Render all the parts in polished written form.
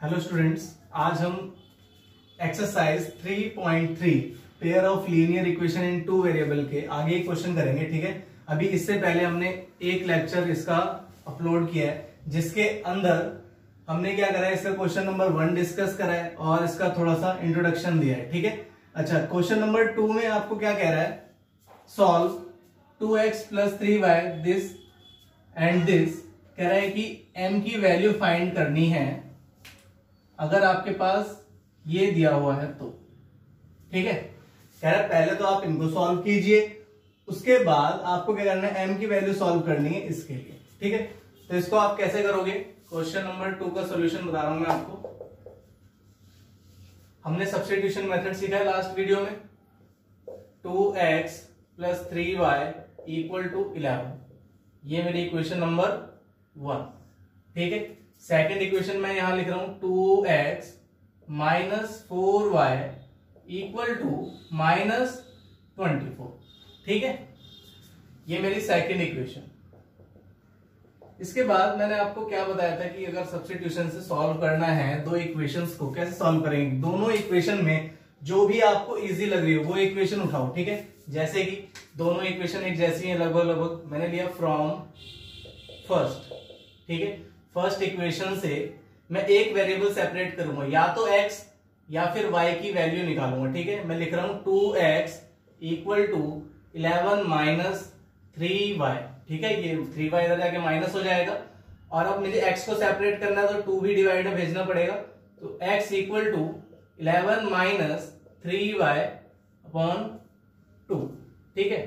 Hello students, आज हम exercise 3.3 pair of linear equation in two variable के आगे एक क्वेश्चन करेंगे। ठीक है, अभी इससे पहले हमने एक लेक्चर इसका अपलोड किया है जिसके अंदर हमने क्या करा है, इसका क्वेश्चन नंबर 1 डिस्कस करा है और इसका थोड़ा सा इंट्रोडक्शन दिया है। ठीक है, अच्छा, क्वेश्चन नंबर 2 में आपको क्या कह रहा है, solve 2x + 3y this and this. कह रहा है कि m की वैल्यू फाइंड करनी है अगर आपके पास ये दिया हुआ है तो। ठीक है, कह रहा है पहले तो आप इनको सॉल्व कीजिए, उसके बाद आपको क्या करना है, m की वैल्यू सॉल्व करनी है इसके लिए। ठीक है, तो इसको आप कैसे करोगे, क्वेश्चन नंबर 2 का सॉल्यूशन बता रहा हूं मैं आपको। हमने सब्स्टिट्यूशन मेथड सीखा है लास्ट वीडियो में। 2x + 3y = 11, ये मेरी इक्वेशन नंबर 1। ठीक है, सेकेंड इक्वेशन मैं यहां लिख रहा हूं 2x - 4y = -24। ठीक है, ये मेरी सेकेंड इक्वेशन। इसके बाद मैंने आपको क्या बताया था कि अगर सब्स्टिट्यूशन से सॉल्व करना है दो इक्वेशंस को, कैसे सॉल्व करेंगे, दोनों इक्वेशन में जो भी आपको इजी लग रही हो वो इक्वेशन उठाओ। ठीक है, जैसे कि दोनों इक्वेशन एक जैसी हैं लगभग। मैंने लिया फ्रॉम फर्स्ट। ठीक है, फर्स्ट इक्वेशन से मैं एक वेरिएबल सेपरेट करूंगा, या तो x या फिर y की वैल्यू निकालूंगा। ठीक है, मैं लिख रहा हूं 2x = 11 - 3y। ठीक है, ये 3y इधर जाके माइनस हो जाएगा और अब मुझे x को सेपरेट करना है तो 2 भी डिवाइड में भेजना पड़ेगा। तो x = 11 - 3y/2। ठीक है,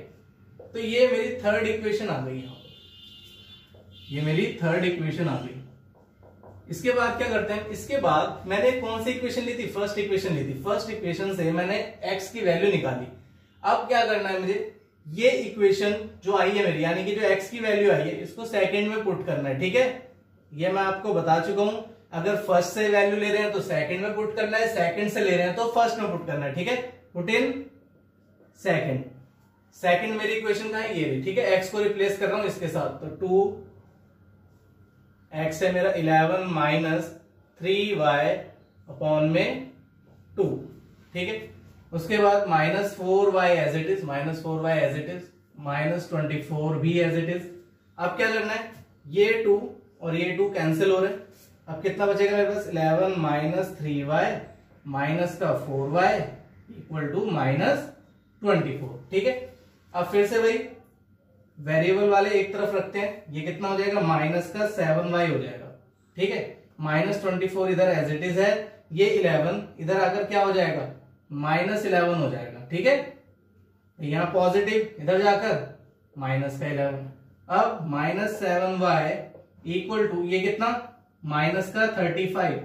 तो ये मेरी थर्ड इक्वेशन आ गई, ये मेरी थर्ड इक्वेशन आ गई। इसके बाद क्या करते हैं, इसके बाद मैंने कौन सी इक्वेशन ली थी, फर्स्ट इक्वेशन ली थी। फर्स्ट इक्वेशन से मैंने x की वैल्यू निकाली। अब क्या करना है मुझे, ये इक्वेशन जो आई है मेरी, यानी कि जो x की वैल्यू आई है, इसको सेकंड में पुट करना है। ठीक है, ये मैं आपको बता चुका हूं, अगर फर्स्ट से वैल्यू ले रहे हैं तो सेकंड में पुट करना है, सेकंड से ले रहे हैं तो फर्स्ट में पुट करना है। ठीक है, पुट इन सेकंड। सेकंड मेरी इक्वेशन का है ये रही। ठीक है, x को रिप्लेस कर रहा हूं इसके साथ, तो 2x है मेरा 11 - 3y/2। ठीक है, उसके बाद -4y एज इट इज, -24 भी एज इट इज। अब क्या करना है, ये 2 और ये 2 कैंसिल हो रहे हैं। अब कितना बचेगा मेरे पास, 11 - 3y -4y = -24। ठीक है, अब फिर से वही वेरिएबल वाले एक तरफ रखते हैं, ये कितना हो जाएगा, -7y हो जाएगा। ठीक है, -24 इधर एज इट इज है, ये 11 इधर आकर क्या हो जाएगा, -11 हो जाएगा। ठीक है, यहां पॉजिटिव, इधर जाकर -11। अब -7y = ये कितना, -35।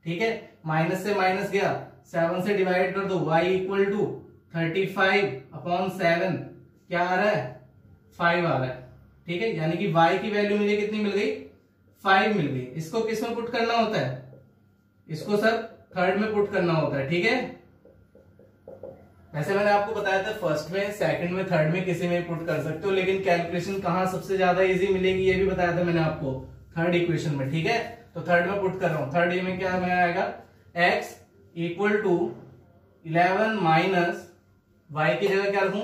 ठीक है, माइनस से माइनस गया, 7 से डिवाइड कर दो, y = 35/7 क्या आ रहा है, 5 आ रहा है। ठीक है, यानी कि y की वैल्यू मुझे कितनी मिल गई, 5 मिल गई। इसको किस में पुट करना होता है, इसको सर थर्ड में पुट करना होता है। ठीक है, वैसे मैंने आपको बताया था फर्स्ट में, सेकंड में, थर्ड में किसी में पुट कर सकते हो, लेकिन कैलकुलेशन कहां सबसे ज्यादा इजी मिलेगी ये भी बताया था मैंने आपको, थर्ड इक्वेशन में। ठीक है, तो थर्ड में पुट कर रहा हूं। थर्ड में क्या में आएगा, x = 11 - y की जगह क्या रखूं,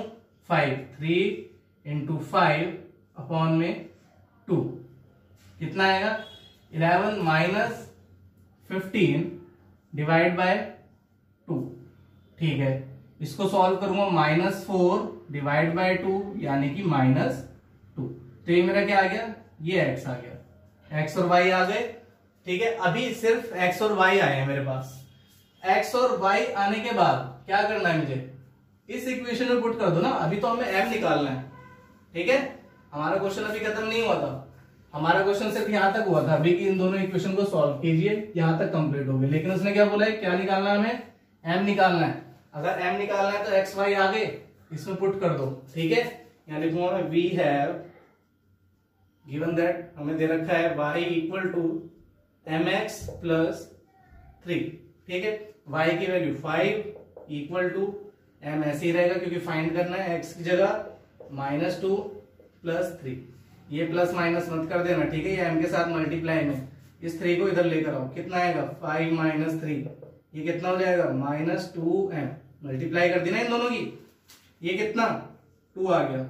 5। 3 × 5/2 कितना आएगा, 11 - 15 / 2। ठीक है, इसको सॉल्व करूंगा, -4/2 यानी कि -2। तो ये मेरा क्या आ गया, ये x आ गया, x और y आ गए। ठीक है, अभी सिर्फ x और y आए हैं मेरे पास। x और y आने के बाद क्या करना है मुझे, इस इक्वेशन में पुट कर दो ना। अभी तो हमें m निकालना है। ठीक है, हमारा क्वेश्चन अभी खत्म नहीं हुआ था, हमारा क्वेश्चन सिर्फ यहां तक हुआ था अभी कि इन दोनों इक्वेशन को सॉल्व कीजिए, यहां तक कंप्लीट हो गई। लेकिन उसने क्या बोला है, क्या निकालना है हमें, m निकालना है। अगर m निकालना है तो x y आ गए, इसमें पुट कर दो। ठीक है, यहां लिखूंगा मैं, वी हैव गिवन दैट, हमें दे रखा है y = mx + 3। ठीक है, y की वैल्यू 5 = m ऐसे ही रहेगा क्योंकि फाइंड करना है, x की जगह -2 + 3। ये प्लस माइनस मत कर देना। ठीक है, ये m के साथ मल्टीप्लाई में, इस 3 को इधर लेकर आओ, कितना आएगा 5 माइनस 3, ये कितना हो जाएगा -2m, मल्टीप्लाई कर दी ना इन दोनों की, ये कितना 2 आ गया,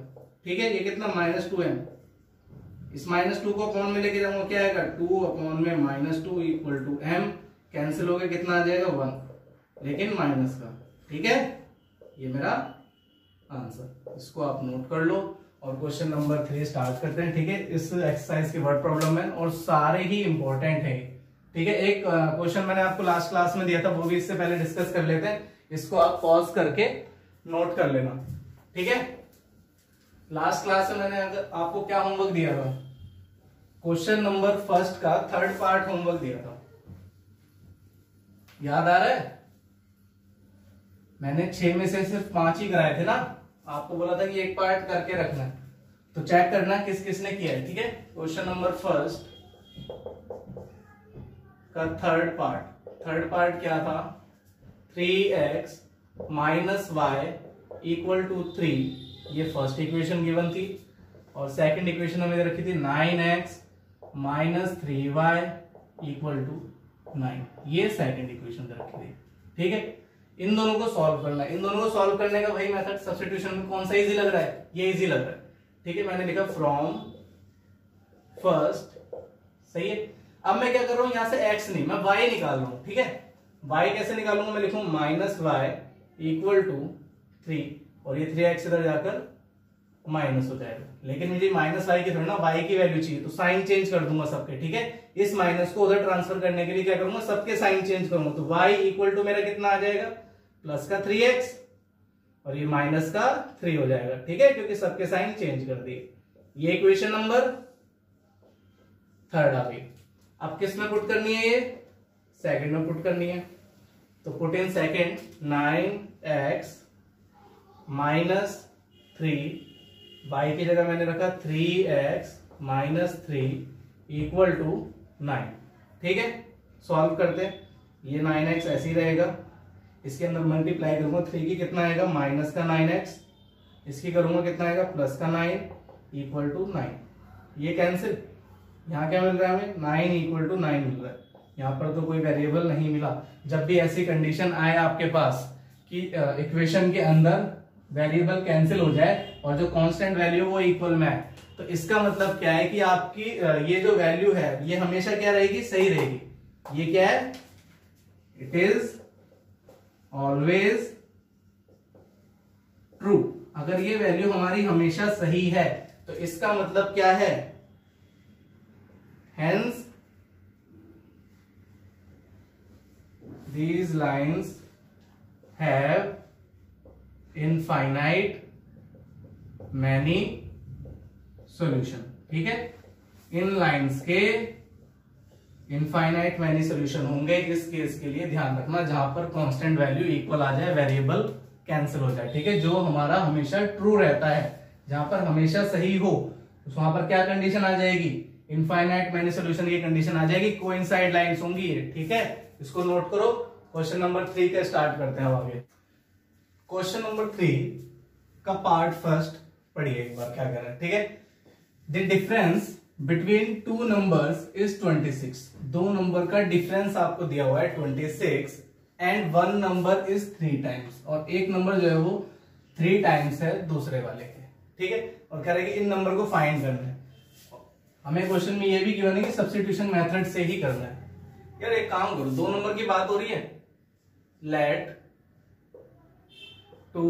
ठीक है, ये कितना -2m, इस -2 को अपॉन में लेके जाऊंगा, क्या आएगा 2 अपॉन में -2 इक्वल टू m, कैंसिल हो गया, कितना आ जाएगा 1, लेकिन माइनस का, ठीक है, ये मेरा आंसर, इसको आप नोट कर लो। और क्वेश्चन नंबर 3 स्टार्ट करते हैं, ठीक है। इस एक्सरसाइज के वर्ड प्रॉब्लम है और सारे ही इंपॉर्टेंट है, ठीक है। एक क्वेश्चन मैंने आपको लास्ट क्लास में दिया था, वो भी इससे पहले डिस्कस कर लेते हैं, इसको आप पॉज करके नोट कर लेना, ठीक है। लास्ट क्लास में मैंने आपको क्या होमवर्क दिया था, क्वेश्चन नंबर 1 का 3rd पार्ट होमवर्क दिया था, याद आ रहा है? मैंने 6 में से सिर्फ 5 ही कराए थे ना, आपको बोला था कि एक पार्ट करके रखना, तो चेक करना किस किसने किया है, ठीक है। क्वेश्चन नंबर 1 का 3rd पार्ट क्या था, 3x minus y equal to 3, ये फर्स्ट इक्वेशन गिवन थी, और सेकंड इक्वेशन हमें रखी थी 9x minus 3y equal to 9, ये सेकंड इक्वेशन रखी थी, ठीक है। इन दोनों को सॉल्व करना है, इन दोनों को सॉल्व करने का भाई मेथड सब्स्टिट्यूशन में कौन सा इजी लग रहा है, ये इजी लग रहा है, ठीक है। मैंने लिखा फ्रॉम फर्स्ट, सही है। अब मैं क्या कर रहा हूं, यहां से x नहीं, मैं y निकाल रहा हूं, ठीक है। y कैसे निकालूंगा, मैं लिखूं माइनस वाई इक्वल टू 3, और ये 3x इधर जाकर माइनस हो जाएगा, लेकिन मुझे माइनस वाई की थोड़ी ना y की वैल्यू चाहिए, तो साइन चेंज कर दूंगा सबके, ठीक है। इस माइनस को उधर ट्रांसफर करने के लिए क्या करूंगा, सबके साइन चेंज करूंगा, तो y इक्वल टू मेरा कितना आ जाएगा, प्लस का 3x, और ये माइनस का 3 हो जाएगा, ठीक है, क्योंकि सबके साइन चेंज कर दिए। ये इक्वेशन नंबर 3rd आ गई। अब किस में पुट करनी है, ये सेकंड में पुट करनी है, तो put in second, 9x minus 3, y की जगह मैंने रखा 3x माइनस 3 इक्वल टू 9, ठीक है। सॉल्व करते हैं, ये 9x ऐसे ही रहेगा, इसके अंदर मल्टीप्लाई करूंगा, 3 की कितना आएगा माइनस का 9x, इसकी करूंगा कितना आएगा प्लस का 9 इक्वल टू 9, ये कैंसिल, यहाँ क्या मिल रहा है हमें 9 इक्वल टू 9 मिल रहा है, यहाँ पर तो कोई वेरिएबल नहीं मिला। जब भी ऐसी कंडीशन आए आपके पास कि इक्वेशन के अंदर वेरिएबल कैंसिल हो जाए और जो कांस्टेंट वैल्यू वो इक्वल में आए, तो इसका मतलब क्या है कि आपकी ये जो वैल्यू है ये हमेशा क्या रहेगी, सही रहेगी। ये क्या है, इट इज ऑलवेज ट्रू। अगर ये वैल्यू हमारी हमेशा सही है तो इसका मतलब क्या है, hence these lines have infinite many solution, ठीक है। इन लाइंस के इनफाइनाइट मैनी सोल्यूशन होंगे। इस केस के लिए ध्यान रखना जहां पर कांस्टेंट वैल्यू इक्वल आ जाए, वेरिएबल कैंसिल हो जाए, ठीक है। जो हमारा हमेशा ट्रू रहता है, जहां पर हमेशा सही हो, तो वहां पर क्या कंडीशन आ जाएगी, इनफाइनाइट मैनी सोल्यूशन की कंडीशन आ जाएगी, कोइंसाइड लाइंस होंगी, ठीक है। इसको नोट करो। क्वेश्चन नंबर 3 का स्टार्ट करते हैं आगे। क्वेश्चन नंबर 3 का पार्ट फर्स्ट पढ़िए एक बार, क्या कह रहा है, ठीक है। The difference between two numbers is 26। दो नंबर का डिफरेंस आपको दिया हुआ है 26 and one number is 3 times, और एक नंबर जो है वो 3 टाइम्स है दूसरे वाले के, ठीक है। और कह रहे हैं कि इन नंबर को फाइंड करना है। हमें क्वेश्चन में ये भी गिवन है कि सब्स्टिट्यूशन मेथड से ही करना है। यार एक काम करो, दो नंबर की बात हो रही है, let two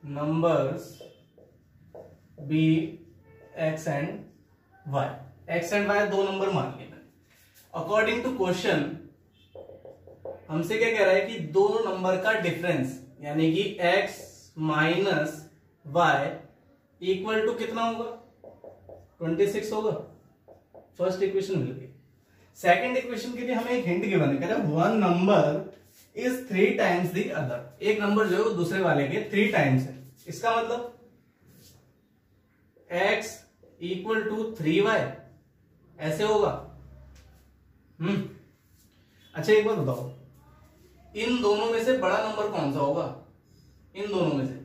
numbers be x and y. X and y दो नंबर मान लिए मैंने। अकॉर्डिंग टू क्वेश्चन हमसे क्या कह रहा है कि दो नंबर का डिफरेंस यानी कि x minus y equal to कितना होगा, 26 होगा। फर्स्ट इक्वेशन मिल गई। सेकंड इक्वेशन के लिए हमें एक हिंट गिवन है, कह रहा है one number is 3 times the other. एक नंबर जो है वो दूसरे वाले के 3 टाइम्स है। इसका मतलब x इक्वल टू 3y ऐसे होगा। अच्छा एक बात बताओ, इन दोनों में से बड़ा नंबर कौन सा होगा? इन दोनों में से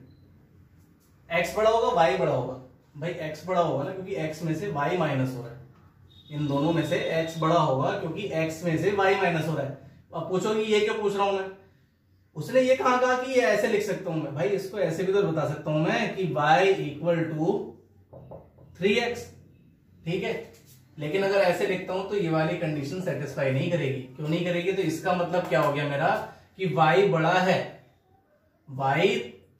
x बड़ा होगा y बड़ा होगा? भाई x बड़ा होगा ना, क्योंकि x में से y माइनस हो रहा है, इन दोनों में से x बड़ा होगा, क्योंकि x में से y माइनस हो रहा है। अब पूछोगे ये क्यों पूछ रहा हूं मैं, उसने ये कहा कि ये ऐसे लिख सकता हूं मैं, भाई इसको ऐसे भी तो बता सकता हूं मैं कि y इक्वल टू 3x, ठीक है। लेकिन अगर ऐसे लिखता हूं तो ये वाली कंडीशन सेटिस्फाई नहीं करेगी। क्यों नहीं करेगी, तो इसका मतलब क्या हो गया मेरा कि y बड़ा है, y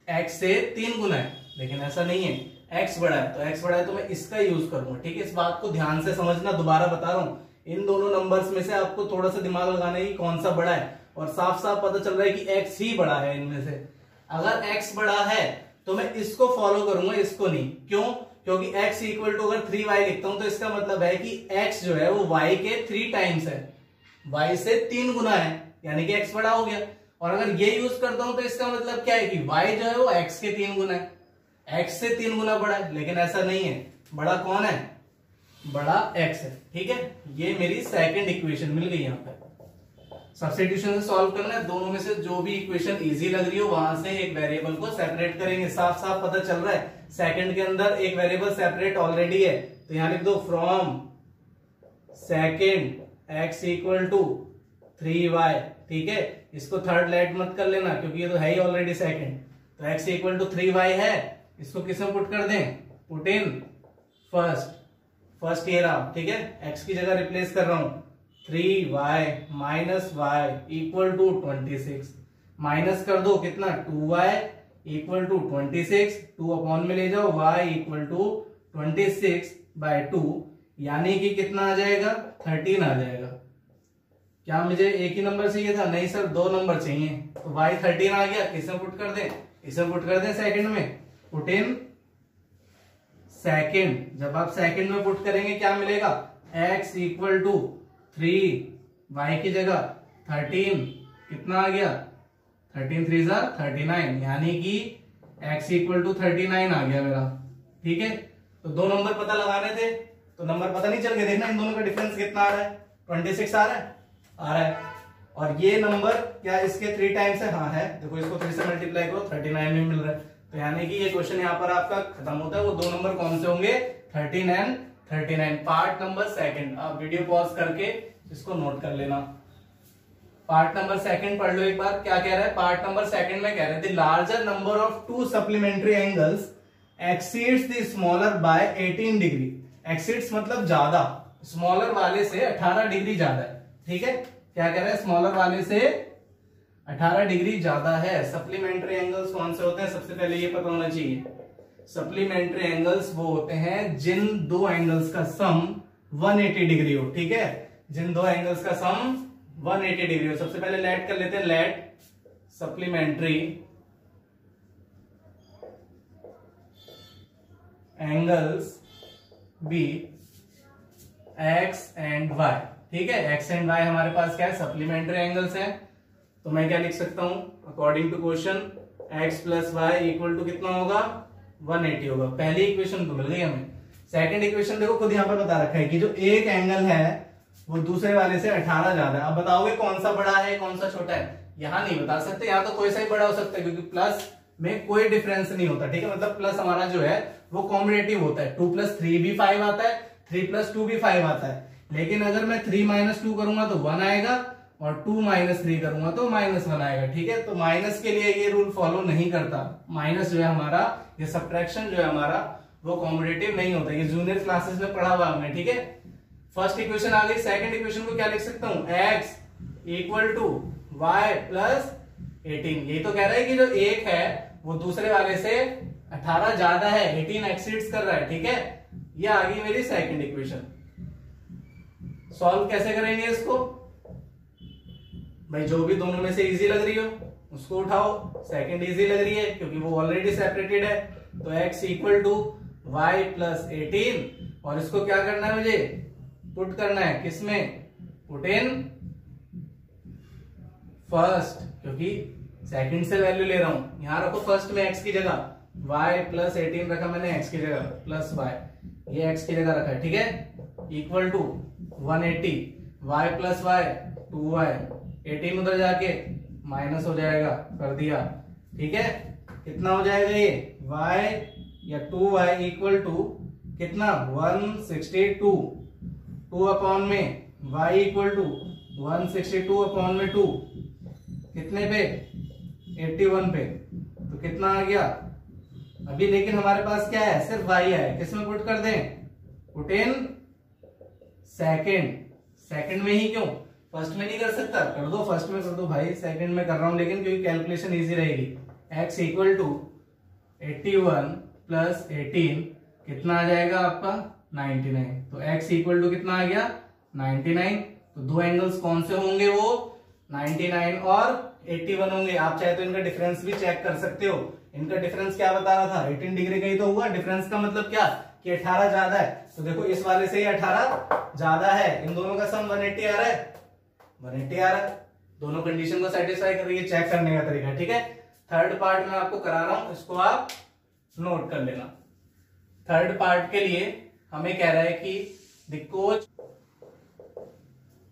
x से 3 गुना है, लेकिन ऐसा नहीं है, x बड़ा है। तो x बड़ा है तो मैं इसका यूज करूंगा, ठीक है। इस बात को ध्यान से समझना, दोबारा बता रहा हूं, इन दोनों नंबर्स में से आपको थोड़ा सा दिमाग लगाना है कि कौन सा बड़ा है, और साफ साफ पता चल रहा है कि x ही बड़ा है इनमें से। अगर x बड़ा है तो मैं इसको फॉलो करूंगा, इसको नहीं। क्यों, क्योंकि x इक्वल टू अगर 3y लिखता हूं तो इसका मतलब है कि x जो है वो y के 3 टाइम्स है, y से 3 गुना है, यानी कि x बड़ा हो गया। और अगर ये यूज करता हूं तो इसका मतलब क्या है कि y जो है वो x के 3 गुना है, x से 3 गुना बड़ा है। लेकिन ऐसा नहीं है, बड़ा कौन है, बड़ा x है, ठीक है। ये मेरी सेकंड इक्वेशन मिल गई। यहाँ पे सब्स्टिट्यूशन से सॉल्व करना है, दोनों में से जो भी इक्वेशन इजी लग रही हो वहां से एक वेरिएबल को सेपरेट करेंगे। साफ साफ पता चल रहा है सेकंड के अंदर एक वेरिएबल सेपरेट ऑलरेडी है, तो यहां लिख दो from second x equal to 3y, ठीक है। इसको थर्ड लेट मत कर लेना क्योंकि ये तो है ही ऑलरेडी सेकंड। तो x इक्वल टू 3y है, इसको किसमें पुट कर दें, पुट इन फर्स्ट ये रहा, ठीक है। x की जगह रिप्लेस कर रहा हूं, 3y minus y equal to 26, minus कर दो कितना, 2y इक्वल टू 26, 2 अपॉन में ले जाओ, y इक्वल टू 26/2, यानी कि कितना आ जाएगा, 13 आ जाएगा। क्या मुझे एक ही नंबर चाहिए था, नहीं सर 2 नंबर चाहिए, तो y 13 आ गया। किसमें पुट कर दें, इसमें पुट कर दें सेकंड में, पुट इन सेकंड। जब आप सेकंड में पुट करेंगे क्या मिलेगा, x इक्वल टू 3y की जगह 13, कितना आ गया, 13 3 जा 39, यानी कि x इक्वल टू 39 आ गया मेरा, ठीक है। तो 2 नंबर पता लगाने थे, तो नंबर पता नहीं चल गया, देखना इन दोनों का डिफरेंस कितना आ रहा है, 26 आ रहा है। और ये नंबर क्या इसके 3 टाइम्स है, हाँ है, देखो इसको 3 से मल्टीप्लाई करो 39 में मिल रहा है। तो यानी कि ये क्वेश्चन यहाँ पर आपका खत्म होता है। वो 2 नंबर कौन से होंगे, 13 एंड 39, पार्ट नंबर सेकंड। आप वीडियो पॉज करके इसको नोट कर लेना। पार्ट नंबर सेकंड पढ़ लो एक बार, क्या कह रहा है। पार्ट नंबर सेकंड में कह रहे थे larger number of 2 supplementary angles exceeds the smaller by 18 degree. Exceeds मतलब ज्यादा, स्मॉलर वाले से 18 डिग्री ज्यादा है, ठीक है। क्या कह रहा है, स्मॉलर वाले से 18 डिग्री ज्यादा है। सप्लीमेंट्री एंगल्स कौन से होते हैं, सबसे पहले ये पता होना चाहिए। सप्लीमेंट्री एंगल्स वो होते हैं जिन 2 एंगल्स का सम 180 डिग्री हो, ठीक है। जिन 2 एंगल्स का सम 180 डिग्री हो। सबसे पहले लेट कर लेते हैं, let supplementary angles be x and y, ठीक है। एक्स एंड वाई हमारे पास क्या है, सप्लीमेंट्री एंगल्स हैं। तो मैं क्या लिख सकता हूं, according to question x plus y equal to कितना होगा, 180 होगा। पहली इक्वेशन तो मिल गई हमें। सेकंड इक्वेशन देखो खुद यहां पर बता रखा है कि जो एक एंगल है वो दूसरे वाले से 18 ज्यादा है। अब बताओगे कौन सा बड़ा है कौन सा छोटा है, यहां नहीं बता सकते, यहां तो कोई सा ही बड़ा हो सकता है क्योंकि प्लस में कोई डिफरेंस नहीं होता, ठीक है। मतलब प्लस हमारा जो है वो कॉम्बिनेटिव होता है, 2 + 3 भी 5 आता है, 3 + 2 भी 5 आता है। लेकिन अगर मैं 3 - 2 करूंगा तो 1 आएगा, और 2 - 3 करूंगा तो -1 आएगा, ठीक है। तो माइनस के लिए ये रूल फॉलो नहीं करता। माइनस जो है हमारा, ये सब्ट्रैक्शन जो है हमारा वो कॉम्बिनेटिव नहीं होता। ये जूनियर क्लासेस में पढ़ा हुआ हमने, ठीक है। फर्स्ट इक्वेशन आ गई। सेकंड इक्वेशन को क्या लिख सकता हूं, x equal to y plus 18। ये तो कह रहा है कि जो एक है वो दूसरे वाले से 18 ज्यादा है, 18 एक्सीड्स कर रहा है, ठीक है। ये आ गई मेरी सेकंड इक्वेशन। सॉल्व कैसे करेंगे इसको, भाई जो भी दोनों में से इजी लग रही हो उसको उठाओ। सेकंड इजी लग रही है क्योंकि वो ऑलरेडी सेपरेटेड है, तो x equal to y plus 18, और इसको क्या करना है, मुझे पुट करना है किसमें, पुट इन फर्स्ट, क्योंकि सेकंड से वैल्यू ले रहा हूं। यहां रखो फर्स्ट में x की जगह, y प्लस 18 रखा मैंने x की जगह, प्लस y, ये x की जगह रखा है, ठीक है। Equal to 180, y plus y 2y, 18 उधर जाके माइनस हो जाएगा, कर दिया, ठीक है। कितना हो जाएगा ये, y या 2y इक्वल टू कितना, 162, 2 अपॉन में y इक्वल टू 162 अपॉन में 2 कितने पे 81 पे, तो कितना आ गया अभी। लेकिन हमारे पास क्या है, सिर्फ y है, किसमें पुट कर दें, पुट इन सेकंड। सेकंड में ही क्यों, फर्स्ट में नहीं कर सकता, कर दो फर्स्ट में कर दो भाई, सेकंड में कर रहा हूं लेकिन क्योंकि कैलकुलेशन इजी रहेगी। x इक्वल टू 81 प्लस 18 कितना आ जाएगा आपका 99, तो x इक्वल टू कितना आ गया 99। तो दो एंगल्स कौन से होंगे, वो 99 और 81 होंगे। आप चाहे तो इनका डिफरेंस भी चेक कर सकते हो। इनका डिफरेंस क्या बता रहा था, 18 डिग्री का ही तो हुआ। डिफरेंस का मतलब क्या कि 18 ज्यादा है, तो देखो इस वाले से ही 18 ज्यादा है, इन दोनों का सम 180 आ रहा है, 180 आ रहा है। दोनों कंडीशन को सेटिस्फाई कर रही है, चेक करने का तरीका, ठीक है। थर्ड पार्ट में आपको करा रहा हूं, इसको आप नोट कर लेना। थर्ड पार्ट के लिए हमें कह रहा है कि द कोच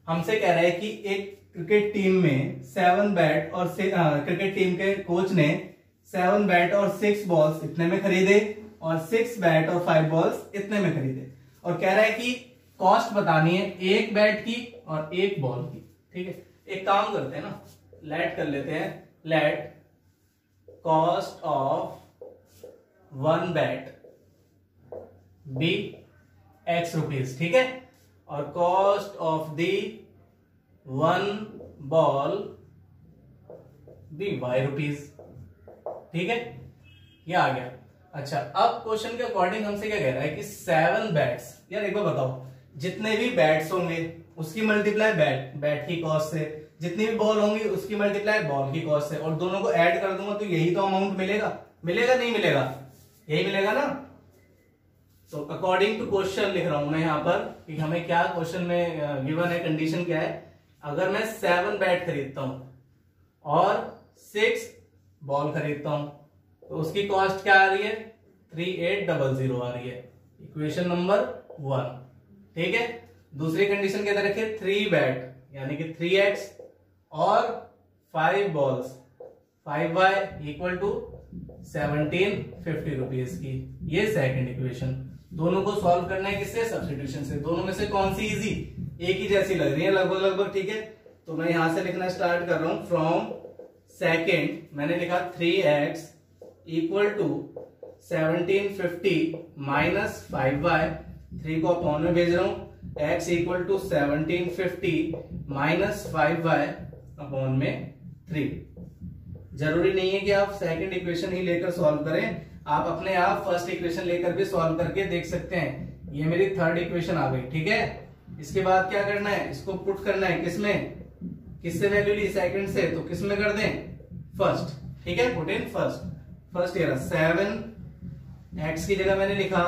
हमसे कह रहा है कि एक क्रिकेट टीम में 7 बैट और क्रिकेट टीम के कोच ने 7 बैट और 6 बॉल्स इतने में खरीदे और 6 बैट और 5 बॉल्स इतने में खरीदे, और कह रहा है कि कॉस्ट बतानी है एक बैट की और एक बॉल की, ठीक है। एक काम करते हैं ना, लेट कर लेते हैं, let cost of 1 bat be x rupees, ठीक है, और cost of the 1 ball be y rupees, ठीक है, ये आ गया। अच्छा, अब क्वेश्चन के अकॉर्डिंग हमसे क्या कह रहा है कि 7 बैट्स, यार एक बार बताओ, जितने भी बैट्स होंगे उसकी मल्टीप्लाई बैट की कॉस्ट से, जितनी भी बॉल होंगी उसकी मल्टीप्लाई बॉल की कॉस्ट से, और दोनों को ऐड कर दूंगा तो यही तो अमाउंट मिलेगा, मिलेगा नहीं मिलेगा, यही मिलेगा ना। तो अकॉर्डिंग टू क्वेश्चन लिख रहा हूं मैं यहां पर कि हमें क्या क्वेश्चन में गिवन है, कंडीशन क्या है। अगर मैं 7 बैट खरीदता हूं और 6 बॉल खरीदता हूं तो उसकी कॉस्ट क्या आ रही है 3800 आ रही है, इक्वेशन नंबर 1, ठीक है। दूसरी कंडीशन के अंदर रखिए 3 बैट यानी कि 3x और 5 balls 5y equal to 1750 rupees की, ये सेकंड इक्वेशन। दोनों को सॉल्व करना है किससे, सब्स्टिट्यूशन से। दोनों में से कौन सी इजी, एक ही जैसी लग रही है लगभग, ठीक है। तो मैं यहां से लिखना स्टार्ट कर रहा हूं, फ्रॉम सेकंड मैंने लिखा 3x equal to 1750 minus 5y, 3 को अपॉन में भेज रहा हूं, x equal to 1750 minus 5y upon में 3। जरूरी नहीं है कि आप सेकंड इक्वेशन ही लेकर सॉल्व करें, आप अपने आप फर्स्ट इक्वेशन लेकर भी सॉल्व करके देख सकते हैं। ये मेरी थर्ड इक्वेशन आ गई, ठीक है। इसके बाद क्या करना है, इसको पुट करना है किसमें, किससे वैल्यू ली, सेकंड से, तो किसमें कर दें, फर्स्ट, ठीक है, पुट इन फर्स्ट। फर्स्ट ये 7 x की जगह मैंने लिखा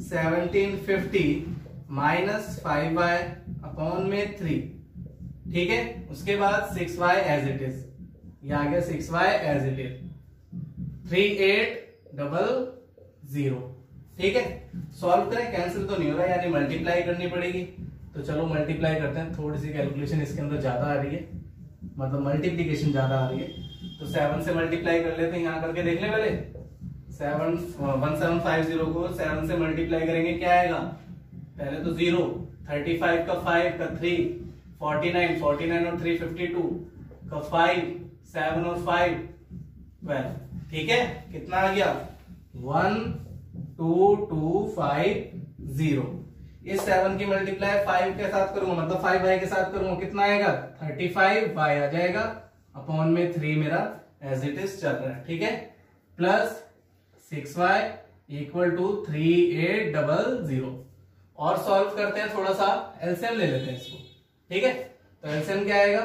1750 माइनस 5y अपॉन में 3, ठीक है। उसके बाद 6y एज इट इज, ये आ गया 6y एज इट इज, 3800, ठीक है। सॉल्व करें, कैंसिल तो नहीं हो रहा, यानी मल्टीप्लाई करनी पड़ेगी, तो चलो मल्टीप्लाई करते हैं। थोड़ी सी कैलकुलेशन इसके अंदर ज्यादा आ रही है, मतलब मल्टीप्लीकेशन ज्यादा आ रही है, तो 7 से मल्टीप्लाई कर लेते हैं, यहां करके देख ले पहले। 1750 को 7 से मल्टीप्लाई करेंगे, क्या आएगा, पहले तो 0, 35 का 5 का 3, 49 और 3 52 का 5, 7 और 5 12, ठीक है। कितना आ गया 12250। इस 7 की मल्टीप्लाई 5 के साथ करूंगा, मतलब 5y के साथ करूंगा, कितना आएगा 35y आ जाएगा अपॉन में 3 मेरा एज इट इज चल रहा है, ठीक है, प्लस 6y इक्वल टू 3800। और सॉल्व करते हैं, थोड़ा सा एलसीएम ले लेते हैं इसको, ठीक है। तो एलसीएम क्या आएगा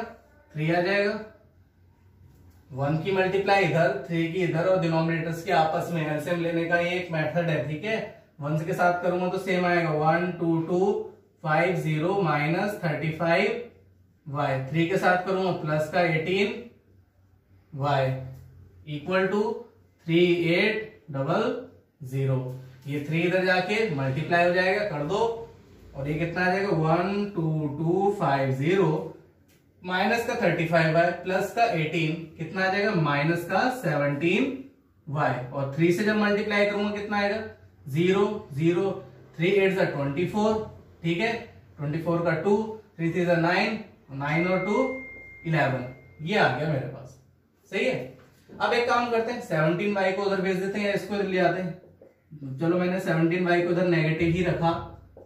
3 आ जाएगा, 1 की मल्टीप्लाई इधर, 3 की इधर, और डिनोमिनेटर्स के आपस में एलसीएम लेने का एक मेथड है, ठीक है। 1 के साथ करूंगा तो सेम आएगा 12250 माइनस 35y, 3 के साथ करूंगा प्लस का 18y इक्वल टू 3800। ये 3 इधर जाके मल्टीप्लाई हो जाएगा, कर दो, और ये कितना आ जाएगा 12250 माइनस का 35y प्लस का 18 कितना आ जाएगा माइनस का 17y, और 3 से जब मल्टीप्लाई करूंगा कितना आएगा 0 0, 3 8 24, ठीक है, 24 का 2, 3 3 9, 9 और 2 11, ये आ गया मेरे पास। सही है। अब एक काम करते हैं, 17y को उधर भेज देते हैं या इसको इधर ले आते हैं। चलो मैंने 17y को उधर नेगेटिव ही रखा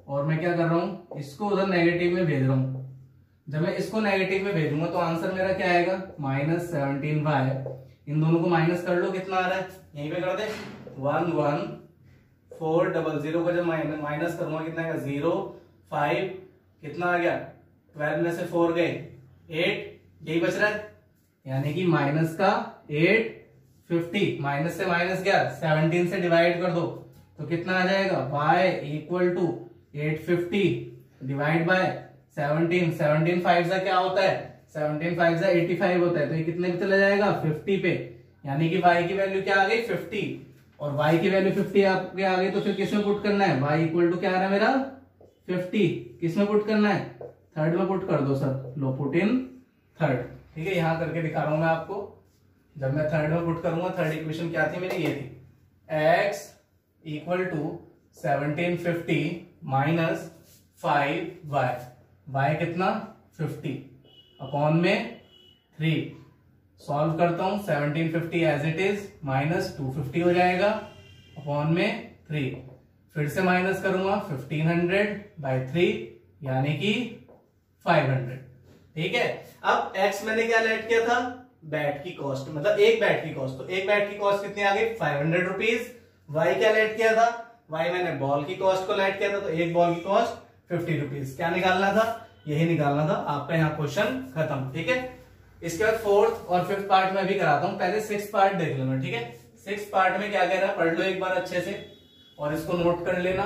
और मैं क्या कर रहा हूं, इसको उधर नेगेटिव में भेज रहा हूं। जब मैं इसको नेगेटिव में भेजूंगा तो आंसर मेरा क्या आएगा, -17y। इन दोनों को माइनस कर लो, कितना आ रहा है, यहीं पे कर दे, 11400 को जब माइनस करूंगा कितना आएगा, 0 5, कितना आ गया, 12 में से 4 गए 8, यही बच रहा है, यानी कि माइनस का 850, माइनस से माइनस क्या, 17 से डिवाइड कर दो तो कितना आ जाएगा, y equal to 850 divide by 17, 17 5 क्या होता है, 17 5 85 होता है, तो ये कितने पे चला जाएगा, 50 पे, यानी कि y की वैल्यू क्या आ गई, 50, और y की वैल्यू 50 आपके आ गई, तो फिर किसमें पुट करना है, y इक्वल टू क्या आ रहा है मेरा 50, किसमें पुट करना है, थर्ड में पुट कर दो sir, low put in third. ठीक है, यहां करके दिखा रहा हूं मैं आपको। जब मैं थर्ड में पुट करूंगा, थर्ड इक्वेशन क्या थी मेरी, ये थी x equal to 1750 minus 5y, y कितना 50 अपॉन में 3, सॉल्व करता हूं, 1750 एज इट इज माइनस 250 हो जाएगा अपॉन में 3, फिर से माइनस करूंगा 1500 बाय 3 यानी कि 500। ठीक है, अब x मैंने क्या लेट किया था, बैट की कॉस्ट, मतलब एक बैट की कॉस्ट, तो एक बैट की कॉस्ट कितनी आ गई, 500 रुपीज। y क्या लेट किया था, y मैंने बॉल की कॉस्ट को लेट किया था, तो एक बॉल की कॉस्ट 50 रुपीज। क्या निकालना था, यही निकालना था आपका, यहाँ क्वेश्चन खत्म। ठीक है, इसके बाद फोर्थ और फिफ्थ पार्ट में भी कराता हूं, पहले सिक्स पार्ट देख लेना। ठीक है, सिक्स पार्ट में क्या कह रहा है, पढ़ लो एक बार अच्छे से और इसको नोट कर लेना।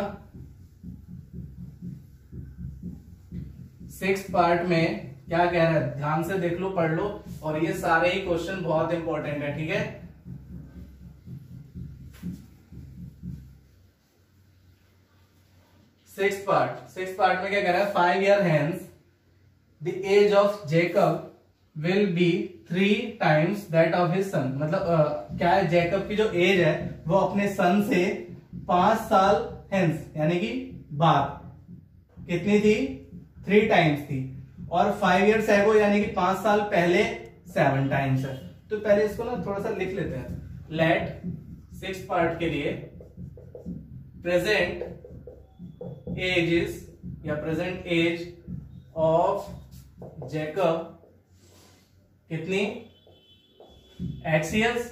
सिक्स पार्ट में क्या कह रहा है, ध्यान से देख लो, पढ़ लो, और ये सारे ही क्वेश्चन बहुत इंपॉर्टेंट है। ठीक है, सिक्स पार्ट में क्या कह रहा है, 5 years hence the age of Jacob will be 3 times that of his son। मतलब क्या है, जैकब की जो एज है वो अपने सन से 5 साल हेंस यानी कि बाद कितनी थी, 3 टाइम्स थी, और 5 years ago यानी कि 5 साल पहले 7 टाइम्स है। तो पहले इसको ना थोड़ा सा लिख लेते हैं। लेट सिक्स पार्ट के लिए प्रेजेंट एजेस या प्रेजेंट एज ऑफ जैकब कितनी, x years।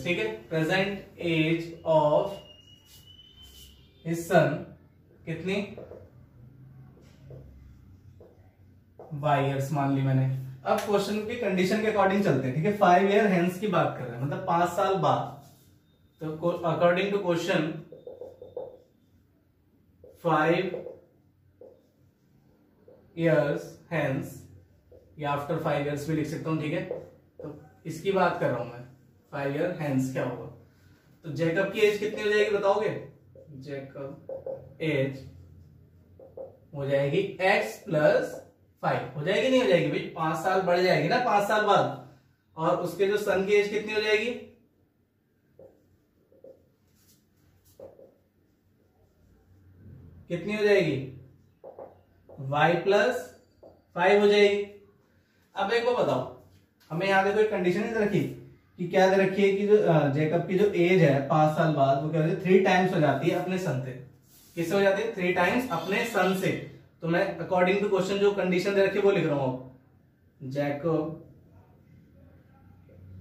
ठीक है, present age of his son कितनी, y years मान ली मैंने। अब क्वेश्चन की कंडीशन के अकॉर्डिंग चलते हैं। ठीक है, 5 year हेंस की बात कर रहे हैं, मतलब 5 साल बाद। तो according to question 5 years hence या आफ्टर 5 years भी लिख सकता हूं। ठीक है, तो इसकी बात कर रहा हूं मैं, 5 year hence क्या होगा। तो जैकब की एज कितनी हो जाएगी बताओगे, जैकब एज हो जाएगी x प्लस 5, हो जाएगी नहीं हो जाएगी भाई, 5 साल बढ़ जाएगी ना 5 साल बाद, और उसके जो सन की एज कितनी हो जाएगी, कितनी हो जाएगी, y प्लस 5 हो जाएगी। अब एक वो बताओ, हमें यहाँ देखो एक कंडीशन नहीं दे रखी कि क्या दे रखी है कि जो जैकब की जो एज है 5 साल बाद वो क्या होती है, 3 टाइम्स हो जाती है अपने सन से। किससे हो जाती है, 3 टाइम्स अपने सन से। तो मैं अकॉर्डिंग टू क्वेश्चन जो कंडीशन दे रखी है वो लिख रहा हूं, Jacob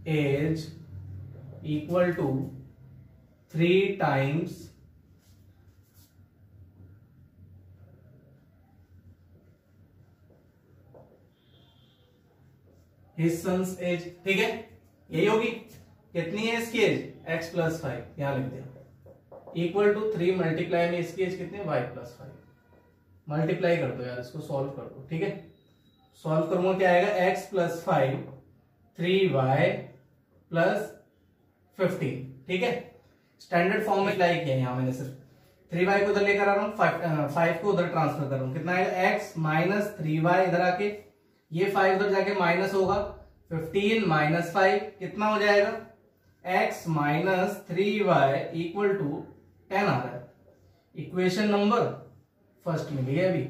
age equal to 3 times his son's age. ठीक है, यही होगी, कितनी है इसकी एज, x प्लस 5, यहां लिख दिया, इक्वल टू 3 मल्टीप्लाई में इसकी एज कितनी है, y प्लस 5। मल्टीप्लाई कर दो यार, इसको सॉल्व कर दो। ठीक है, सॉल्व करूंगा क्या आएगा, x प्लस 5 3y प्लस 15। ठीक है, स्टैंडर्ड फॉर्म में अप्लाई किया यहां मैंने, सिर्फ 3y को उधर लेकर आ रहा हूं, 5 को उधर ट्रांसफर कर रहा हूं, कितना आएगा, x माइनस 3y इधर आके, ये 5 उधर जाके माइनस होगा, 15 माइनस 5 कितना हो जाएगा, x minus 3y equal to 10 आ रहा है। इक्वेशन नंबर फर्स्ट मिल गया अभी।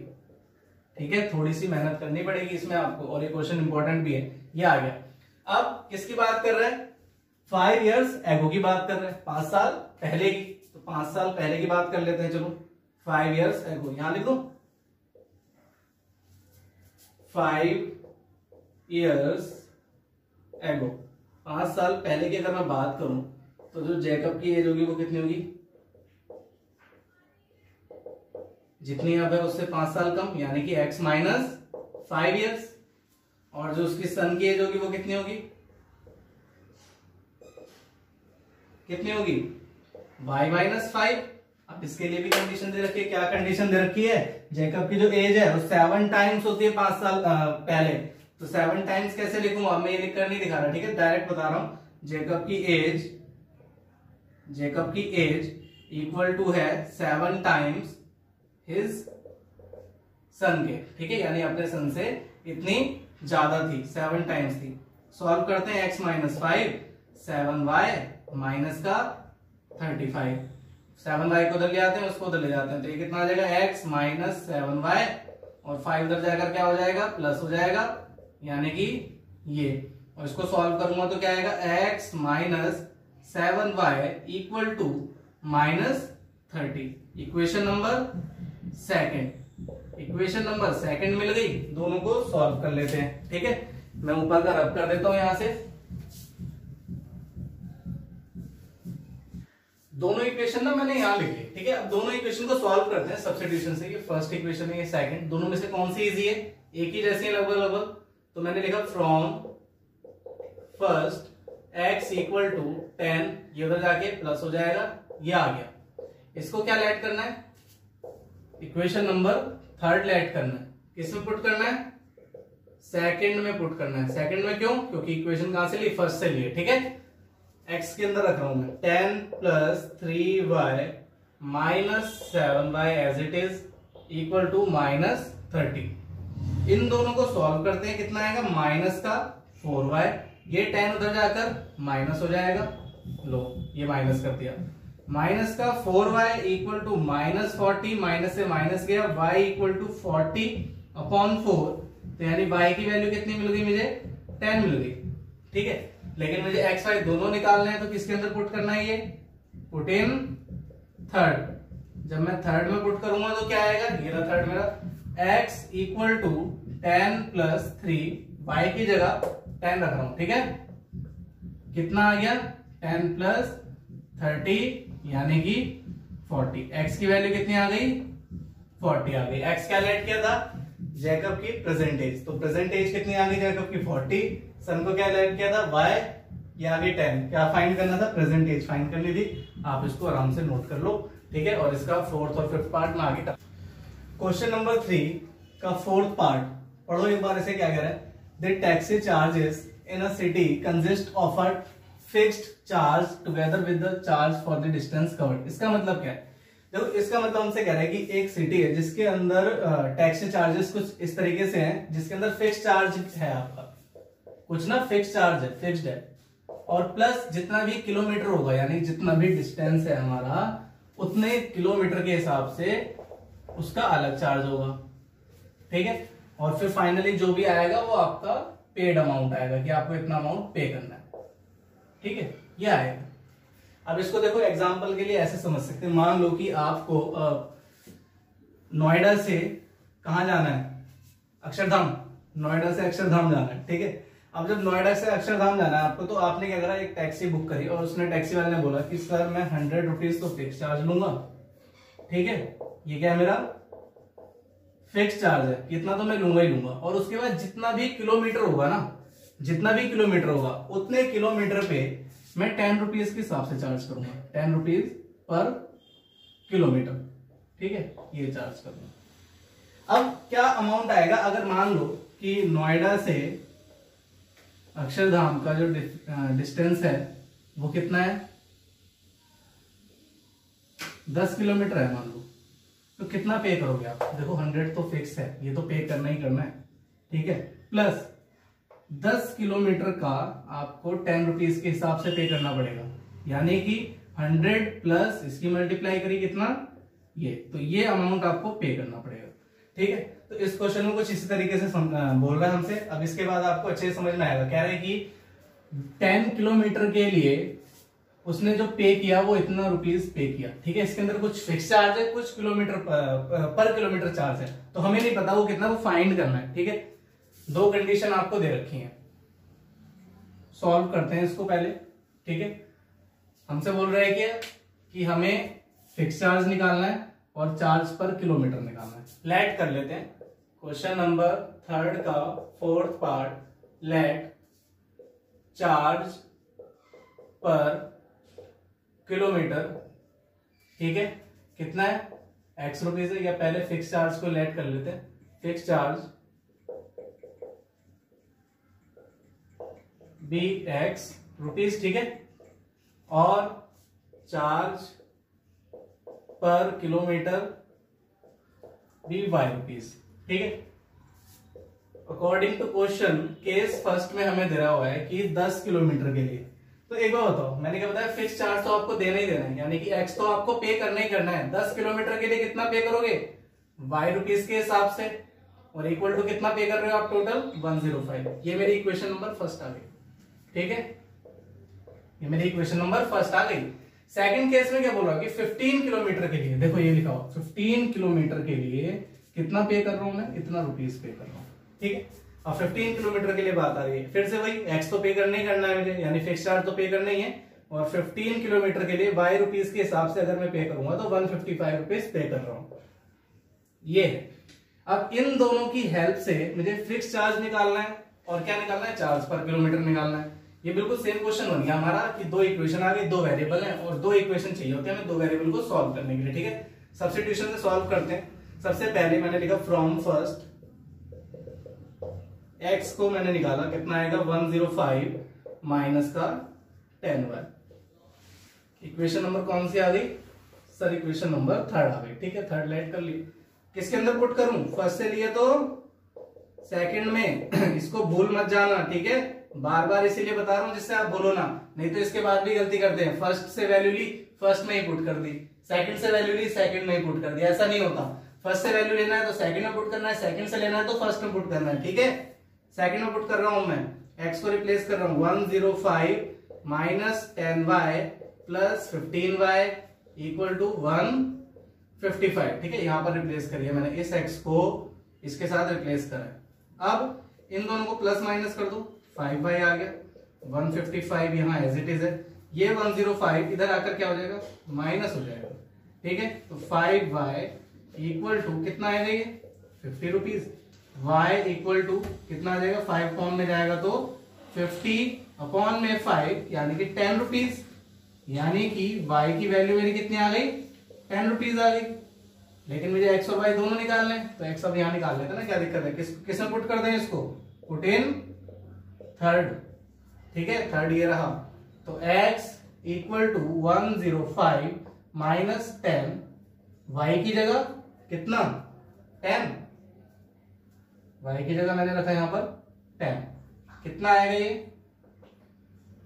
ठीक है, थोड़ी सी मेहनत करनी पड़ेगी इसमें आपको, और ये क्वेश्चन इंपॉर्टेंट भी है। ये आ गया। अब किसकी बात कर रहे हैं? 5 years ago की बात कर रहे हैं, 5 साल पहले की। तो 5 साल पहले की बात कर लेते हैं, चलो 5 years ago यहां लिख दो। 5 years ago, 5 साल पहले की अगर मैं बात करूं तो जो जैकब की एज होगी वो कितनी होगी? जितनी अब है उससे 5 साल कम, यानी कि x माइनस 5 years। और जो उसकी सन की एज होगी वो कितनी होगी? कितनी होगी? y minus 5। अब इसके लिए भी कंडीशन दे रखी है। क्या कंडीशन दे रखी है? जैकब की जो एज है वो 7 टाइम्स होती है 5 साल पहले। तो 7 टाइम्स कैसे लिखूंगा? मैं ये लिखकर नहीं दिखा रहा, ठीक है, डायरेक्ट बता रहा हूं। जैकब की एज इक्वल टू है 7 टाइम्स हिज सन के, ठीक है, यानी अपने सन से इतनी ज्यादा थी, 7 टाइम्स थी। सॉल्व करते हैं, x माइनस 5, 7y माइनस का 35। 7y को उधर ले आते हैं, उसको उधर ले जाते हैं, तो ये कितना आ जाएगा? x माइनस 7y, और 5 उधर जाकर क्या हो जाएगा? प्लस हो जाएगा, यानी कि ये। और इसको सॉल्व करूंगा तो क्या आएगा? x minus 7y equal to minus 30। Equation number second मिल गई। दोनों को सॉल्व कर लेते हैं, ठीक है। मैं ऊपर का रब कर देता हूं यहां से। दोनों इक्वेशन ना मैंने यहां लिखे, ठीक है। अब दोनों इक्वेशन को सॉल्व करते हैं सब्स्टिट्यूशन से। ये फर्स्ट इक्वेशन है, ये सेकंड। दोनों में से कौन सी इजी है? एक ही जैसी है लगभग। तो मैंने लिखा from first x equal to 10, ये उधर जाके प्लस हो जाएगा, ये आ गया। इसको क्या लेट करना है? इक्वेशन नंबर थर्ड लेट करना है। किसमें पुट करना है? सेकंड में पुट करना है। सेकंड में क्यों? क्योंकि इक्वेशन कहां से ली? फर्स्ट से लिए, ठीक है। x के अंदर रख रहा हूं मैं 10 plus 3y minus 7y as it is equal to minus 30। इन दोनों को सॉल्व करते हैं, कितना आएगा? माइनस का 4y, ये 10 उधर जाकर माइनस हो जाएगा, लो ये माइनस कर दिया। माइनस का 4y equal to minus 40, minus से माइनस गया, y इक्वल टू 40 अपॉन 4। तो यानी y की वैल्यू कितनी मिल गई मुझे? 10 मिल गई, ठीक है। लेकिन मुझे x y दोनों निकालना है, तो किसके अंदर पुट करना है? ये पुट इन थर्ड। जब मैं थर्ड में पुट करूंगा तो क्या आएगा? ये रहा थर्ड मेरा। x equal to 10 plus 3, y की जगह 10 रख रहा हूं, ठीक है। कितना आ गया? 10 प्लस 30 यानी कि 40। x की वैल्यू कितनी आ गई? 40 आ गई। x क्या लेट किया था? जैकब की प्रेजेंट एज। तो प्रेजेंट एज कितनी आ गई जैकब की? 40। सन को क्या लेट किया था? y, ये आ गई 10। क्या फाइंड करना था? प्रेजेंट एज फाइंड करनी थी। आप इसको आराम से नोट कर लो, ठीक है। और इसका फोर्थ और फिफ्थ पार्ट में आगे क्वेश्चन नंबर 3 का फोर्थ पार्ट पढ़ो एक बार। इसे क्या कह रहा है? The taxi charges in a city consist of a fixed charge together with the charge for the distance covered। इसका मतलब क्या है? देखो, इसका मतलब हमसे कह रहा है कि एक सिटी है जिसके अंदर टैक्सी चार्जेस कुछ इस तरीके से हैं, जिसके अंदर फिक्स चार्ज है आपका, कुछ ना फिक्स चार्ज है, फिक्स्ड है, और प्लस जितना भी किलोमीटर होगा, यानी जितना भी डिस्टेंस है हमारा, उतने किलोमीटर के हिसाब से उसका अलग चार्ज होगा, ठीक है। और फिर फाइनली जो भी आएगा वो आपका पेड अमाउंट आएगा, कि आपको इतना अमाउंट पे करना है, ठीक है, ये आएगा। अब इसको देखो एग्जांपल के लिए ऐसे समझ सकते हैं। मान लो कि आपको नोएडा से कहां जाना है? अक्षरधाम। नोएडा से अक्षरधाम जाना है, ठीक है। अब जब नोएडा से अक्षरधाम जाना है आपको, तो आपने क्या करा? एक टैक्सी बुक करी, और उसने टैक्सी वाले ने बोला कि सर मैं 100 रुपीज तो फिक्स चार्ज लूंगा, ठीक है। ये क्या है? मेरा फिक्स चार्ज है, कितना तो मैं लूंगा ही लूंगा। और उसके बाद जितना भी किलोमीटर होगा ना, जितना भी किलोमीटर होगा, उतने किलोमीटर पे मैं 10 रुपीज के हिसाब से चार्ज करूंगा, 10 रुपीज पर किलोमीटर, ठीक है, ये चार्ज करूंगा। अब क्या अमाउंट आएगा? अगर मान लो कि नोएडा से अक्षरधाम का जो डिस्टेंस है वो कितना है? 10 किलोमीटर है मान लो, तो कितना पे करोगे आप? देखो 100 तो फिक्स है, ये तो पे करना ही करना है, ठीक है। प्लस 10 किलोमीटर का आपको 10 रुपीज के हिसाब से पे करना पड़ेगा, यानी कि 100 प्लस इसकी मल्टीप्लाई करिए कितना? तो ये अमाउंट आपको पे करना पड़ेगा। ठीक है, तो इस क्वेश्चन में कुछ इसी तरीके से बोल रहा है हमसे। अब इसके बाद आपको अच्छे से समझ में आएगा। कह रहे हैं कि 10 किलोमीटर के लिए उसने जो पे किया वो इतना रुपीस पे किया। ठीक है, इसके अंदर कुछ फिक्स चार्ज है, कुछ किलोमीटर पर किलोमीटर चार्ज है, तो हमें नहीं पता वो कितना, वो फाइंड करना है। ठीक है, दो कंडीशन आपको दे रखी है, सॉल्व करते हैं इसको पहले। ठीक है, हमसे बोल रहे हैं कि हमें फिक्स चार्ज निकालना है और चार्ज पर किलोमीटर निकालना है। लेट कर लेते हैं क्वेश्चन नंबर 3 का 4th पार्ट, लेट चार्ज पर किलोमीटर। ठीक है, कितना है, x रुपीज है, या पहले फिक्स चार्ज को लेट कर लेते हैं। Fix charge be x rupees. ठीक है, और चार्ज पर किलोमीटर बी वाई रुपीज। ठीक है, according to question case first में हमें दे रहा हुआ है कि 10 किलोमीटर के लिए। तो एक बार बताओ, मैंने क्या बताया, फिक्स चार्ज तो आपको देना ही देना है, यानी कि x तो आपको पे करना ही करना है। 10 किलोमीटर के लिए कितना पे करोगे, y रुपीज के हिसाब से, और इक्वल टू कितना पे कर रहे हो आप, टोटल 105। ये मेरी इक्वेशन नंबर फर्स्ट आ गई। ठीक है, ये मेरी इक्वेशन नंबर फर्स्ट आ गई। सेकंड केस में क्या बोल रहा है कि 15 किलोमीटर के लिए, देखो ये लिखा हो, 15 किलोमीटर के लिए कितना पे कर रहा हूं मैं, इतना रुपीस पे कर रहा हूं। ठीक है, अब 15 किलोमीटर के लिए बात आ रही है, फिर से वही x तो पे करना ही करना है मुझे, यानी फिक्स चार्ज तो पे करना ही है, और 15 किलोमीटर के लिए y रुपीस के हिसाब से अगर मैं पे करूंगा तो 155 रुपीस पे कर रहा हूं। ये है। अब इन दोनों की हेल्प से मुझे फिक्स चार्ज निकालना है और क्या निकालना है, चार्ज पर किलोमीटर निकालना है। ये बिल्कुल सेम क्वेश्चन बन गया हमारा कि दो इक्वेशन आ गई, दो वेरिएबल हैं और दो इक्वेशन चाहिए होते हैं हमें दो वेरिएबल को सॉल्व करने के लिए। ठीक है, सब्स्टिट्यूशन से सॉल्व करते हैं। सबसे पहले मैंने लिखा फ्रॉम फर्स्ट, x को मैंने निकाला, कितना आएगा 105 माइनस का 10y। इक्वेशन नंबर कौन सी आ गई सर, इक्वेशन नंबर 3 आ गई। ठीक है, 3 लेट कर ली। किसके अंदर पुट करूं, फर्स्ट से लिए तो सेकंड में, इसको भूल मत जाना। ठीक है, बार बार इसीलिए बता रहा हूं जिससे आप बोलो ना, नहीं तो इसके बाद भी गलती करते हैं। फर्स्ट से वैल्यू ली, फर्स्ट में ही पुट कर दी, सेकंड से वैल्यू ली, सेकंड में ही पुट कर दी। ऐसा नहीं होता, फर्स्ट से वैल्यू लेना है तो सेकंड में पुट करना है, सेकंड से लेना है तो फर्स्ट में पुट करना है। ठीक है, सेकंड में पुट कर रहा हूं मैं, x को रिप्लेस कर रहा हूं 105 minus 10y plus 15y equal to 155। ठीक है, यहां पर रिप्लेस करिए मैंने, इस x को इसके साथ रिप्लेस करा। अब इन दोनों को प्लस माइनस कर दो, 5y आ गया, 155 यहां एज इट इज है, ये 105 इधर आकर क्या हो जाएगा, माइनस हो जाएगा। ठीक है, तो 5y इक्वल टू कितना आएगा, ये 50 रुपीज। y इक्वल टू कितना आ जाएगा, 5 फॉर्म में जाएगा तो 50 अपॉन में 5 यानी कि 10 रुपीज, यानी कि y की वैल्यू मेरी कितनी आ गई, 10 रुपीज आ गई। लेकिन मुझे x और y दोनों निकालने हैं, तो x अब यहां निकाल लेते हैं ना, क्या दिक्कत है, किसमें पुट कर दें इसको, पुट इन थर्ड। ठीक है, थर्ड ये रहा, तो x equal to 105 minus 10, y की जगह कितना 10, y की जगह मैंने रखा यहां पर 10, कितना आएगा ये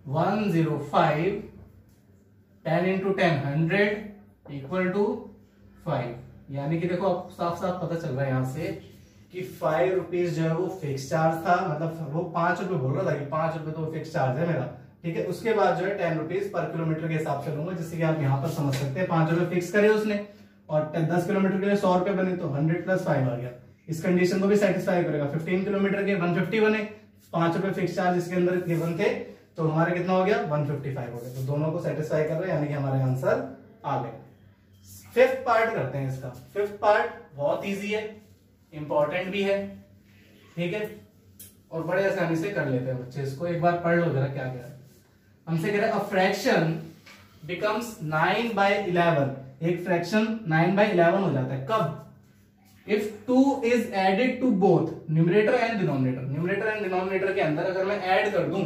105, 10 इंटू 10 100 इक्वल टू 5। यानी कि देखो अब साफ साफ पता चल रहा है यहां से कि 5 रुपीज जो है वो फिक्स चार्ज था, मतलब वो 5 रुपए बोल रहा था कि 5 रुपए तो फिक्स चार्ज है मेरा। ठीक है, उसके बाद जो है 10 रुपीज पर किलोमीटर के हिसाब से लूंगा, जिससे कि आप यहाँ पर समझ सकते हैं 5 रुपए फिक्स करे उसने और 10 किलोमीटर के लिए 100 रुपए बने, तो 100 प्लस 5 आ गया। इस कंडीशन को भी सेटिस्फाई करेगा। 15 किलोमीटर के 150 बने, 5 रुपए फिक्स चार्ज इसके अंदर गिवन थे, तो हमारा कितना हो गया 155 हो गया। तो दोनों को सेटिस्फाई कर रहे हैं, यानी कि हमारे आंसर आ गए। फिफ्थ पार्ट करते हैं इसका। फिफ्थ पार्ट बहुत इजी है, इंपॉर्टेंट भी है। ठीक है, और बड़े आसानी से कर लेते हैं बच्चे। इसको एक बार पढ़ लो जरा क्या क्या है। हमसे कह रहे हैं अ फ्रैक्शन बिकम्स 9/11, एक फ्रैक्शन 9/11 हो जाता है कब, if 2 is added to both numerator and denominator. Numerator and denominator के अंदर अगर मैं ऐड कर दूं,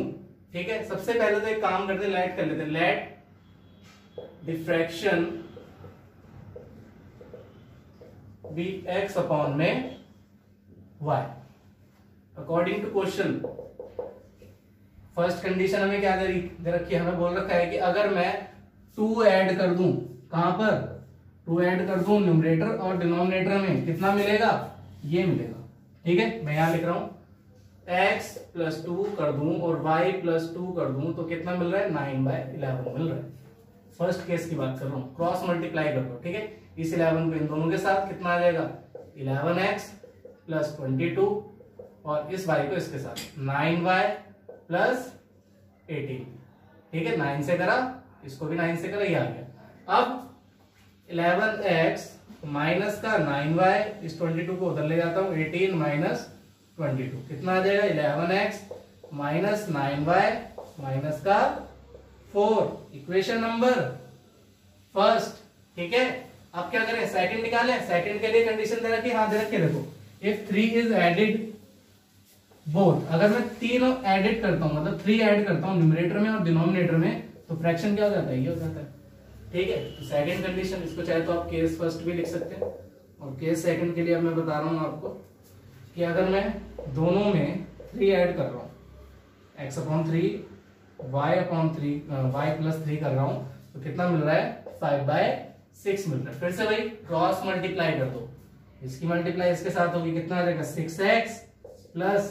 ठीक है, सबसे पहले तो एक काम करते हैं, लेट कर लेते हैं, let the fraction be x upon में y according to question. First condition हमें क्या दे रखी है, हमें बोल रखा है कि अगर मैं 2 ऐड कर दूं, कहां पर 2 ऐड कर दूं न्यूमरेटर और डिनोमिनेटर में, कितना मिलेगा, ये मिलेगा। ठीक है, मैं यहां लिख रहा हूं x प्लस 2 कर दूं और y प्लस 2 कर दूं तो कितना मिल रहा है, 9/11 मिल रहा है। फर्स्ट केस की बात कर रहा हूं, क्रॉस मल्टीप्लाई कर दो। ठीक है, इस 11 को इन दोनों के साथ कितना आ जाएगा, 11x प्लस 22 और इस y को इसके साथ 9y प्लस 18। ठीक है, 9 से करा, इसको भी 9 से करा, ये आ गया। अब 11x माइनस का 9y, इस 22 को उधर ले जाता हूं, 18 माइनस 22 कितना आ जाएगा, 11x माइनस 9y माइनस का 4, इक्वेशन नंबर फर्स्ट। ठीक है, अब क्या करें, सेकंड निकालें। सेकंड के लिए कंडीशन दे रखी, हाँ दे रखी, देखो इफ 3 इज एडेड बोथ, अगर मैं तीनों एडिट करता हूं, मतलब 3 ऐड करता हूं न्यूमरेटर में और डिनोमिनेटर में, तो फ्रैक्शन क्या हो जाता है, ये हो जाता है। ठीक है, तो सेकंड कंडीशन, इसको चाहे तो आप केस फर्स्ट भी लिख सकते हैं, और केस सेकंड के लिए अब मैं बता रहा हूं आपको कि अगर मैं दोनों में 3 ऐड कर रहा हूं, x/3 y प्लस 3 कर रहा हूं, तो कितना मिल रहा है, 5/6 मिल रहा है। फिर से भाई क्रॉस मल्टीप्लाई कर दो, इसकी मल्टीप्लाई इसके साथ होगी, कितना आ जाएगा, 6x प्लस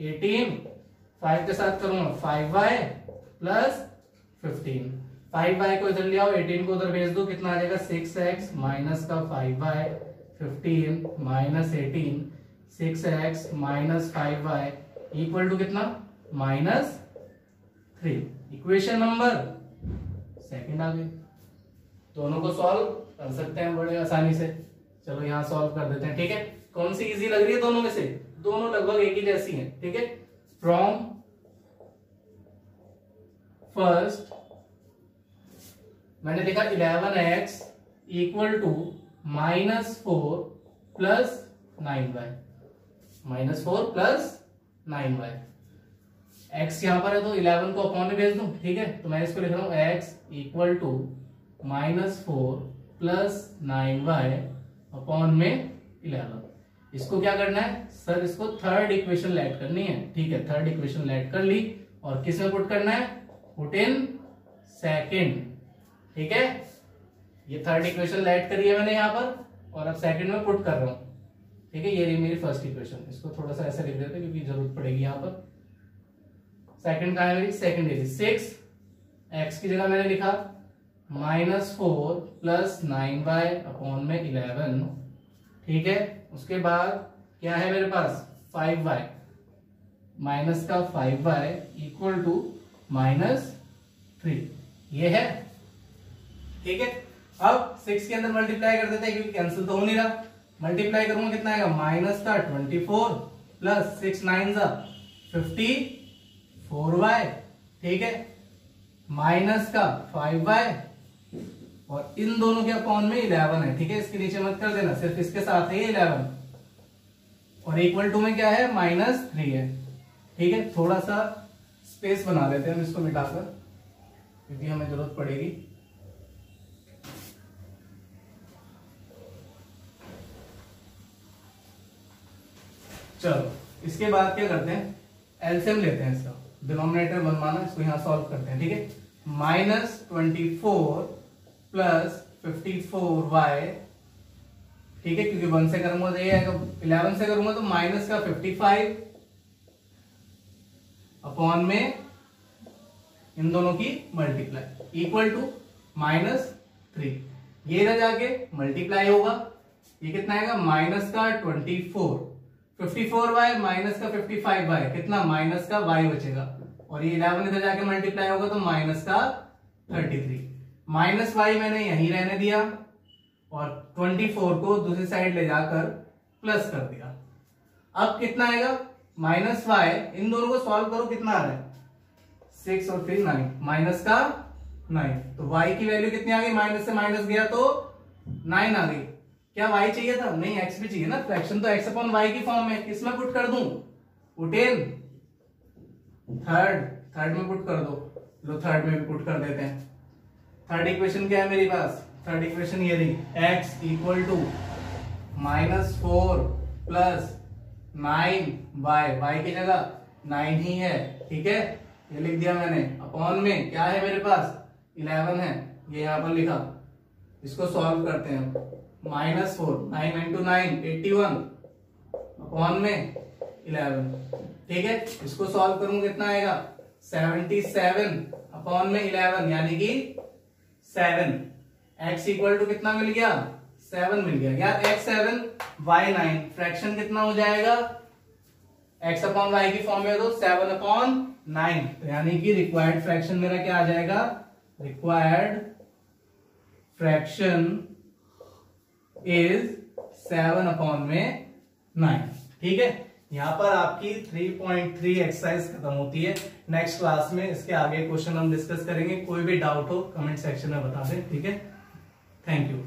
18, 5 के साथ करूंगा 5y प्लस 15, 5y को इधर ले आओ, 18 को उधर भेज दो, कितना आ जाएगा, 6x माइनस का 5y 15 minus 18, 6x minus 5y equal to कितना, -3। इक्वेशन नंबर सेकंड आ गई। दोनों को सॉल्व कर सकते हैं बड़े आसानी से। चलो यहां सॉल्व कर देते हैं। ठीक है, कौन सी इजी लग रही है दोनों में से, दोनों लगभग एक ही जैसी हैं। ठीक है, फ्रॉम फर्स्ट मैंने देखा 11x equal to -4 plus 9y, -4 plus 9y। x यहां पर है तो 11 को अपॉन में भेज दूं। ठीक है, तो मैं इसको लिख रहा हूं x equal to -4 plus 9y upon में 11। इसको क्या करना है सर, इसको थर्ड इक्वेशन लेट करनी है। ठीक है, थर्ड इक्वेशन लेट कर ली और किस में पुट करना है, पुट इन सेकंड। ठीक है, ये थर्ड इक्वेशन लेट करी है मैंने यहां पर और अब सेकंड में पुट कर रहा हूं। ठीक है, ये रही मेरी फर्स्ट इक्वेशन। इसको थोड़ा सा ऐसे लिख देते हैं क्योंकि जरूरत पड़ेगी यहां पर। सेकंड कहां है मेरी, सेकंड है 6, x की जगह मैंने लिखा -4 प्लस 9y अपॉन में 11। ठीक है, उसके बाद क्या है मेरे पास, 5y माइनस का 5y इक्वल टू -3, ये है। ठीक है, अब 6 के अंदर मल्टीप्लाई कर देते हैं क्योंकि कैंसिल तो हो नहीं रहा। मल्टीप्लाई करूंगा कितना आएगा, माइनस का 24 प्लस 6 9 54y। ठीक है, माइनस का 5y और इन दोनों के अपॉन में 11 है। ठीक है, इसके नीचे मत कर देना, सिर्फ इसके साथ है ये 11 और इक्वल टू में क्या है, -3 है। ठीक है, थोड़ा सा स्पेस बना लेते हैं हम इसको मिटाकर क्योंकि हमें जरूरत पड़ेगी। चलो इसके बाद क्या करते हैं, एलसीएम लेते हैं इसका, डिनोमिनेटर बनवाना, इसको यहां सॉल्व करते हैं। ठीक है, -24 प्लस 54y। ठीक है, क्योंकि 1 से करूंगा तो ये आएगा, 11 से करूंगा तो माइनस का 55 अपॉन में इन दोनों की मल्टीप्लाई इक्वल टू -3। ये इधर जाके मल्टीप्लाई होगा, ये कितना आएगा, माइनस का 24 54y माइनस का 55y कितना, माइनस का y बचेगा और ये 11 इधर जाके मल्टीप्लाई होगा तो माइनस का 33। माइनस y मैंने यहीं रहने दिया और 24 को दूसरी साइड ले जाकर प्लस कर दिया। अब कितना आएगा, -y, इन दोनों को सॉल्व करो, कितना आ रहा है, 6 और फिर 9, माइनस का 9। तो y की वैल्यू कितनी आ गई, माइनस से माइनस गया तो 9 आ गई। क्या y चाहिए था, नहीं x भी चाहिए ना, फ्रैक्शन तो x अपॉन y की फॉर्म में, किसमें पुट कर दूं, पुट इन थर्ड में पुट कर दो। लो थर्ड में भी पुट कर देते हैं। थर्ड इक्वेशन क्या है मेरे पास, थर्ड इक्वेशन ये रही, x equal to -4 plus 9y, y की जगह 9 ही है। ठीक है, ये लिख दिया मैंने, अपॉन में क्या है मेरे पास, 11 है, ये यहां पर लिखा, इसको सॉल्व करते हैं -4, 9 इंटू 9 81 अपॉन में 11। ठीक है, इसको सॉल्व करूंगा कितना आएगा 77 अपॉन में 11 यानी कि 7। x इक्वल टू कितना मिल गया 7 मिल गया यार। x 7 y 9 फ्रैक्शन कितना हो जाएगा x अपॉन y की फॉर्म में तो 7 अपॉन 9, तो यानी कि रिक्वायर्ड फ्रैक्शन मेरा क्या आ जाएगा, रिक्वायर्ड फ्रैक्शन इज 7 अपॉन में 9। ठीक है, यहां पर आपकी 3.3 एक्सरसाइज खत्म होती है। नेक्स्ट क्लास में इसके आगे क्वेश्चन हम डिस्कस करेंगे। कोई भी डाउट हो कमेंट सेक्शन में बता दें। ठीक है, थैंक यू।